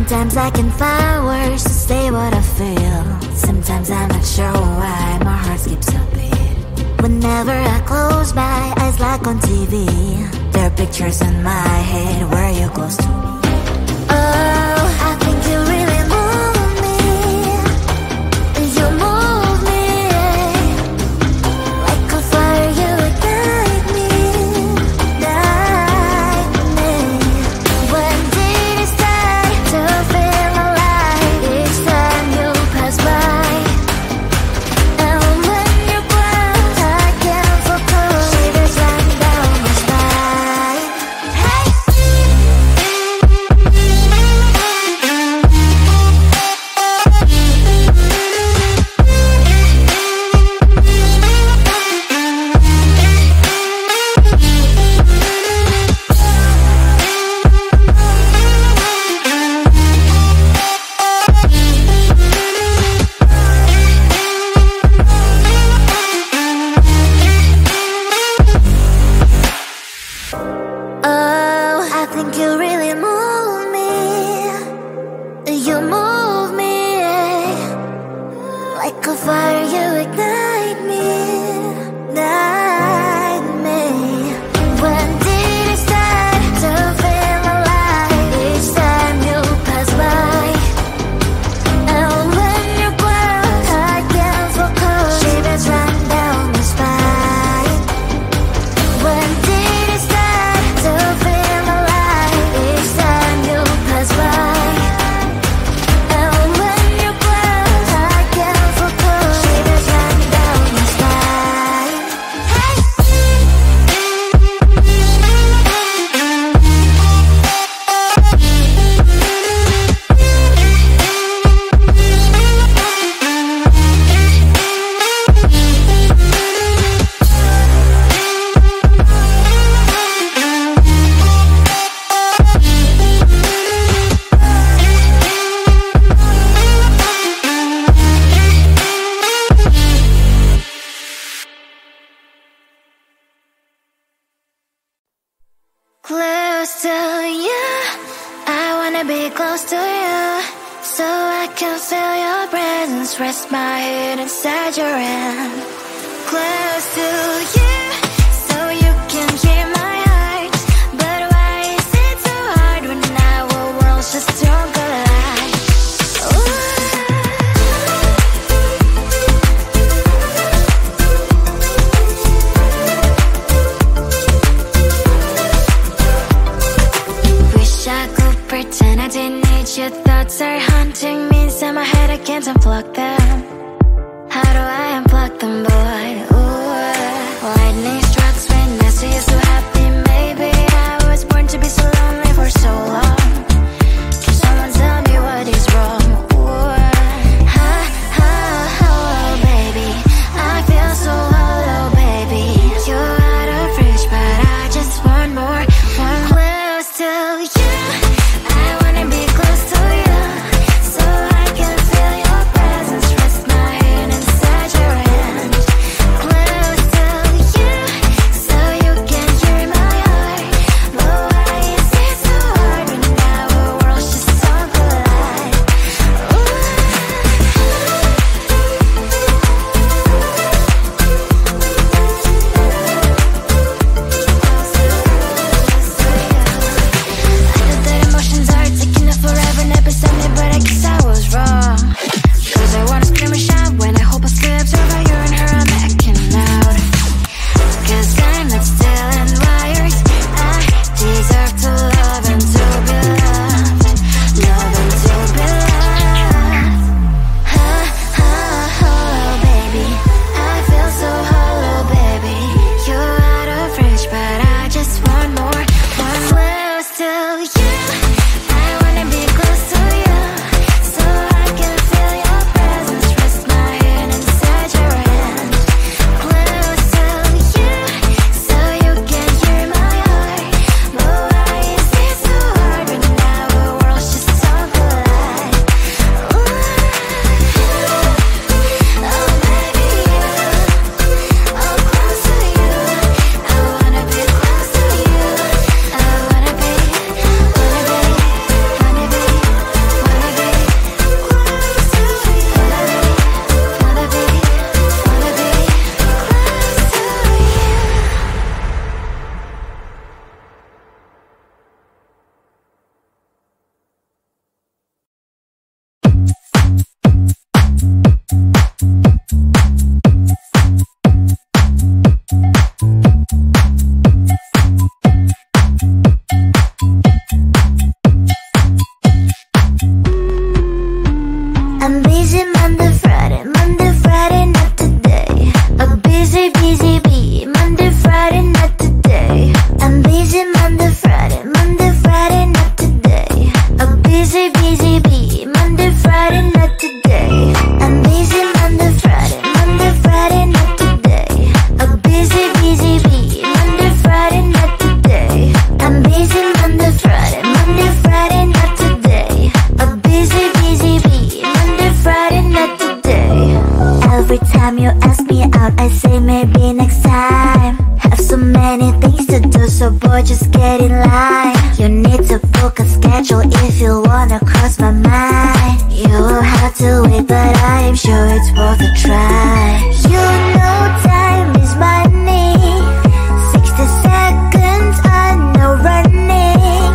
Sometimes I can find words to say what I feel. Sometimes I'm not sure why my heart skips a beat. Whenever I close my eyes like on TV, there are pictures in my head where you're close to me. Oh, I think you really move me. You move me like a fire, you ignite me, ignite me. When did it start to feel alive? Each time you pass by, and when you glance, I can't focus. Shivers run down my spine. Hey. Oh, I think you really move me. You move me like a fire, you ignite me, ignite me. When did it start to feel alive? Each time you pass by, and when you glance, I can't focus. Shivers run down my spine. When did it start to feel alive? Each time you pass by, and when you glance, I can't focus. Shivers run down my spine. Hey. Close to you, I wanna be close to you, so I can feel your presence. Rest my head inside your hand. Close to you, so you can hear my heart. But why is it so hard when our worlds just don't collide? Ooh. Wish I could pretend I didn't need your thoughts are haunting me inside my head. I can't unplug them. How do I unplug them, boy? Ooh, lightning strikes when I see you so happy. Maybe I was born to be so lonely for so long. Can someone tell me what is wrong? Ooh, oh, baby, I feel so hollow, baby. You're out of reach, but I just want more. One close to you, I wanna be close to you, so I can feel your presence. Rest my book a schedule if you wanna cross my mind. You will have to wait, but I'm sure it's worth a try. You know time is money. 60 seconds on no running.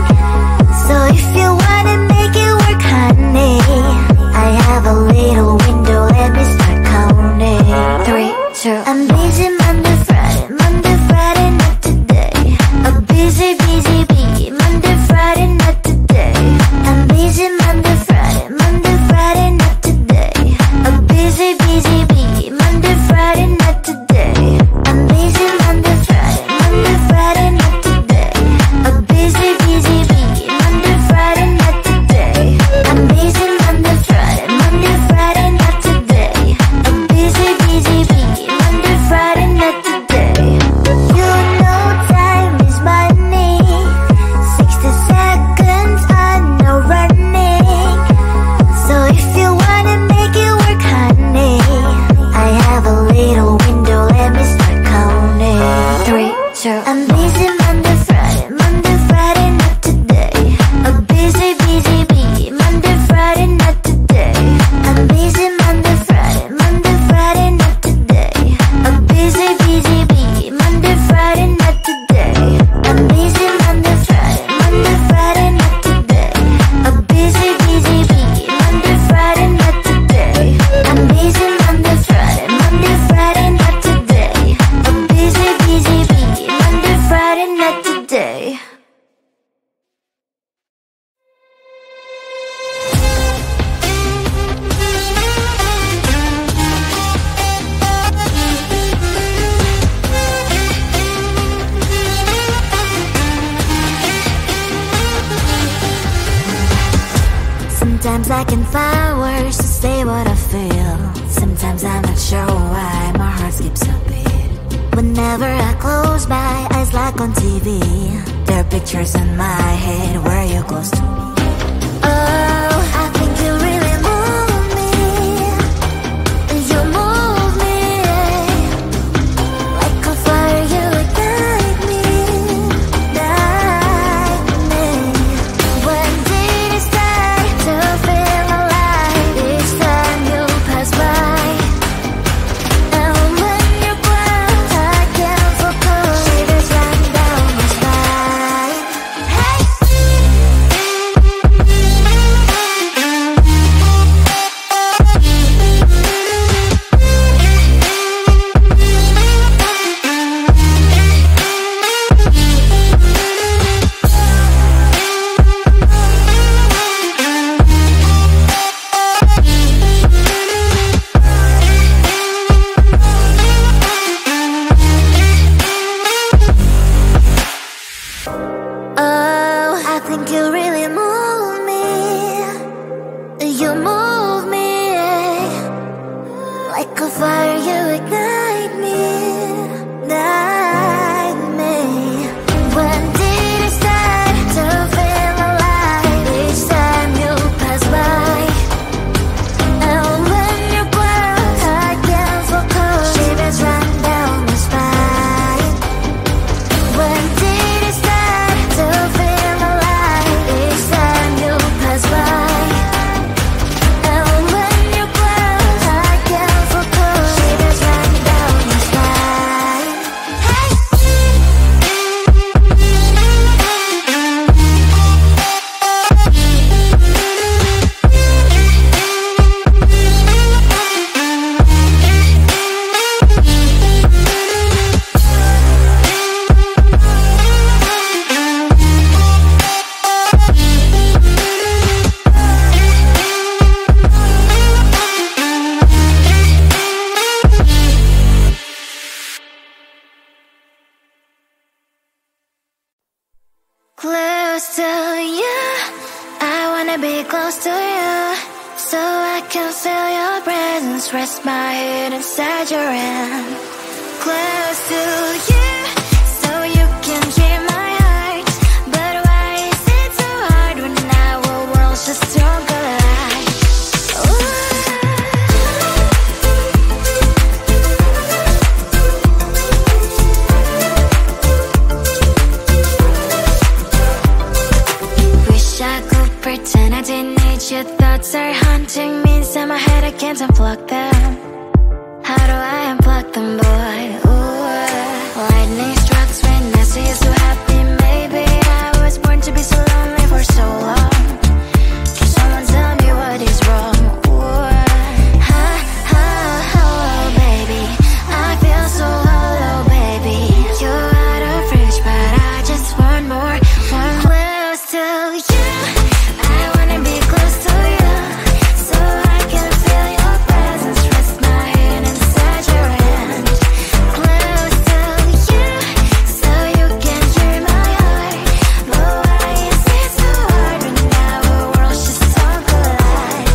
So if you wanna make it work, honey, I have a little window, let me start counting. 3, 2, I'm busy Monday, Friday, not today. A busy bee, Monday, Friday, not today. I'm busy Monday, Friday, not today. A busy bee, Monday, Friday, not today. I'm busy Monday, Friday, not today. A busy bee, Monday, Friday, not today. I'm busy Monday, Friday, not today. A busy bee, Monday, Friday, not today. You know time is money. 60 seconds on no running. So if you wanna make it work, honey, I have a little window, let me start counting. 3, 2, I'm busy Monday, Friday, not today. A busy bee, Monday, Friday, not today. I'm busy Monday, Friday, not today. A busy bee, Monday, Friday, not today. I'm busy Monday, Friday, not today. A busy bee, Monday, Friday, not today. I'm busy Monday, Friday, not today. A busy bee, Monday, Friday, not today. Sometimes I can find words to say what I feel. Sometimes I'm not sure why my heart skips a beat. Whenever I close my eyes like on TV, there are pictures in my head where you're close to me. Oh, I think you really move me. You move me like a fire, you ignite me, ignite me. When did it start to feel alive? Each time you pass by, and when you grow, I can't focus. Shivers run down my spine. Hey. Oh, I think you really move me. You move me like a fire, you ignite me, ignite me. When did it start to feel alive? Each time you pass by, and when you grow, I can't focus. Shivers run down my spine. When did it start to feel alive? Each time you pass by, and when you grow, I can't focus. Shivers run down my spine. Hey. Close to you, I wanna be close to you, so I can feel your presence. Rest my head inside your hand. Close to you, so you can hear my heart. But why is it so hard when our worlds just don't collide? Wish 자꾸 pretend I didn't need you. Thoughts are haunting me inside my head. I can't unplug them. How do I unplug them, boy? Ooh, lightning strikes when I see you so happy. Maybe I was born to be so lonely for so long. Can someone tell me what is wrong? Ooh, baby, I feel so hollow, baby. You're out of reach, but I just want more, want close to you. I wanna be close to you, so I can feel your presence. Rest my hand inside your hand. Close to you, so you can hear my heart. But why is it so hard when our worlds just don't collide?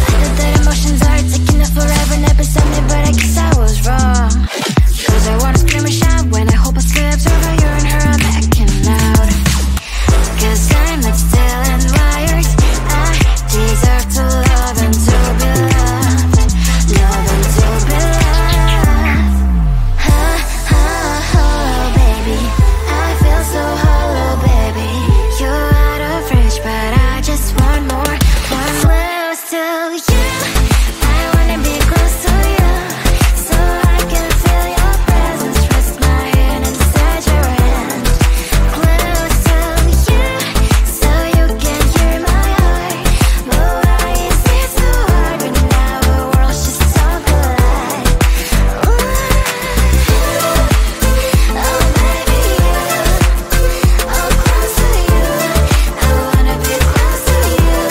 I know that emotions are taking up forever, never something, but I guess I was wrong. Cause I wanna scream and shout when I hope I still observe how you're in her, I'm acting loud. Cause I'm not still and wired. I deserve to love and to be loved. Love and to be loved. Baby, I feel so hollow, baby. You're out of reach, but I just want more, want close to you. I wanna be close to you, so I can feel your presence. Rest my hand inside your hand. Close to you, so you can hear my heart. But why is it so hard when our worlds just don't collide? Oh baby, oh close to you. I wanna be close to you.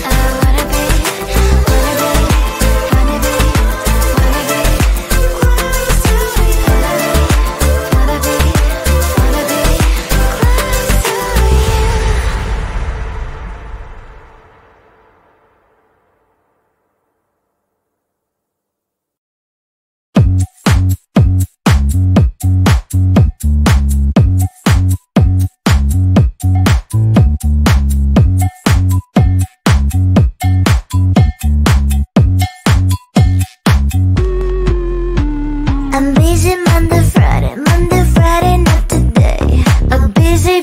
I wanna be close to you. I'm busy Monday, Friday, not today. A busy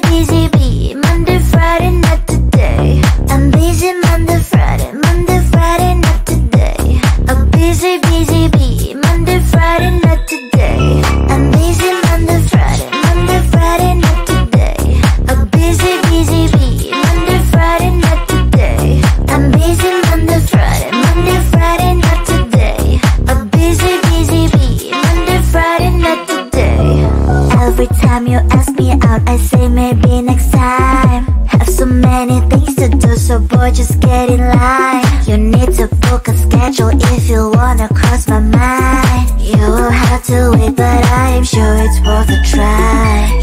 bee, Monday, Friday, not today. I'm busy Monday, Friday, not today. A busy bee, Monday, Friday, not today. I'm busy Monday, Friday, not today. A busy bee, Monday, Friday, not today. I'm busy Monday, Friday, not today. A busy bee, Monday, Friday, not today. Every time you ask me out, I say maybe next time. Have so many things to do, so boy, just get in line. You need to book a schedule if you wanna cross my mind. You will have to wait, but I am sure it's worth a try.